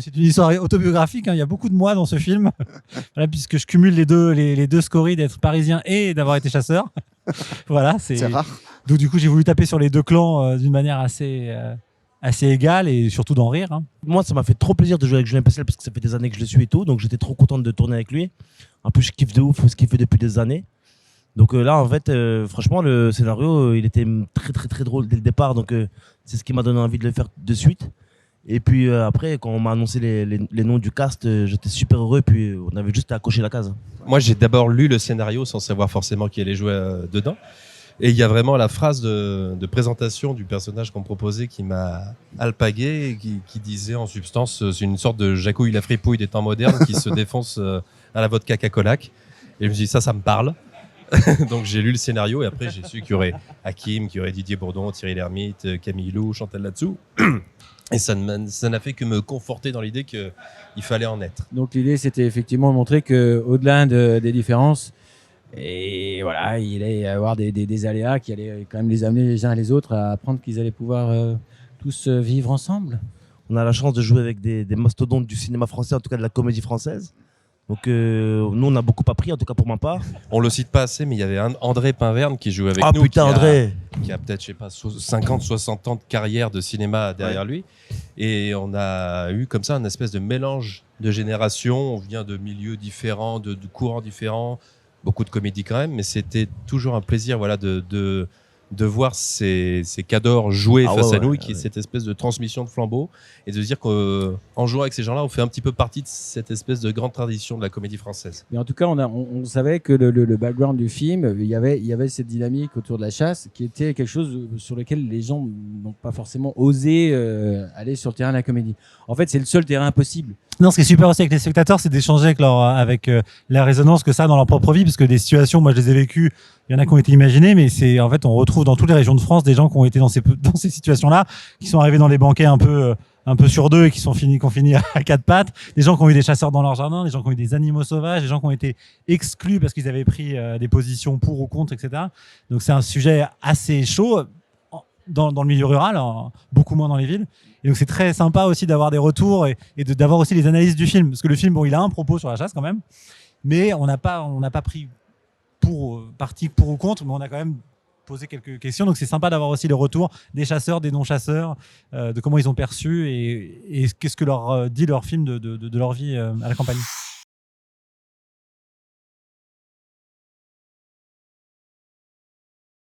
c'est une histoire autobiographique, hein. Il y a beaucoup de moi dans ce film, voilà, puisque je cumule les deux scories d'être parisien et d'avoir été chasseur. Voilà, C'est rare. Donc du coup, j'ai voulu taper sur les deux clans d'une manière assez égale et surtout d'en rire, hein. Moi, ça m'a fait trop plaisir de jouer avec Julien Pestel parce que ça fait des années que je le suis et tout, donc j'étais trop content de tourner avec lui. En plus, je kiffe de ouf ce qu'il fait depuis des années. Donc là, en fait, franchement, le scénario, il était très très très drôle dès le départ, donc c'est ce qui m'a donné envie de le faire de suite. Et puis après, quand on m'a annoncé les noms du cast, j'étais super heureux, puis on avait juste à cocher la case. Moi, j'ai d'abord lu le scénario sans savoir forcément qui allait jouer dedans. Et il y a vraiment la phrase de présentation du personnage qu'on me proposait qui m'a alpagué et qui disait en substance, c'est une sorte de Jacouille la fripouille des temps modernes qui se défonce à la vodka cacolac. Et je me suis dit, ça me parle. Donc j'ai lu le scénario et après j'ai su qu'il y aurait Hakim, qu'il y aurait Didier Bourdon, Thierry Lhermitte, Camille Lou, Chantal Latsou. Et ça n'a fait que me conforter dans l'idée qu'il fallait en être. Donc l'idée, c'était effectivement de montrer qu'au-delà des différences, et voilà, il allait y avoir des aléas qui allaient quand même les amener les uns les autres à apprendre qu'ils allaient pouvoir tous vivre ensemble. On a la chance de jouer avec des mastodontes du cinéma français, en tout cas de la comédie française. Donc nous, on a beaucoup appris, en tout cas pour ma part. On le cite pas assez, mais il y avait André Pinverne qui joue avec nous. Ah putain, André! Qui a peut-être, je sais pas, 50, 60 ans de carrière de cinéma derrière lui. Et on a eu comme ça un espèce de mélange de générations. On vient de milieux différents, de courants différents, beaucoup de comédie quand même, mais c'était toujours un plaisir, voilà, de voir ces cadors jouer face à nous, et qui est cette espèce de transmission de flambeau, et de se dire qu'en jouant avec ces gens-là, on fait un petit peu partie de cette espèce de grande tradition de la comédie française. Mais en tout cas, on savait que le background du film, il y avait cette dynamique autour de la chasse qui était quelque chose sur lequel les gens n'ont pas forcément osé aller sur le terrain de la comédie. En fait, c'est le seul terrain possible. Non, ce qui est super aussi avec les spectateurs, c'est d'échanger avec la résonance que ça a dans leur propre vie, parce que des situations, moi je les ai vécues, il y en a qui ont été imaginées, mais c'est en fait on retrouve dans toutes les régions de France des gens qui ont été dans ces situations-là, qui sont arrivés dans les banquets un peu sur deux et qui ont fini à quatre pattes, des gens qui ont eu des chasseurs dans leur jardin, des gens qui ont eu des animaux sauvages, des gens qui ont été exclus parce qu'ils avaient pris des positions pour ou contre, etc. Donc c'est un sujet assez chaud dans le milieu rural, beaucoup moins dans les villes. Et donc c'est très sympa aussi d'avoir des retours et d'avoir aussi les analyses du film, parce que le film, bon, il a un propos sur la chasse quand même, mais on n'a pas pris parti pour ou contre, mais on a quand même posé quelques questions. Donc c'est sympa d'avoir aussi les retours des chasseurs, des non-chasseurs, de comment ils ont perçu et qu'est-ce que leur dit leur film de leur vie à la campagne.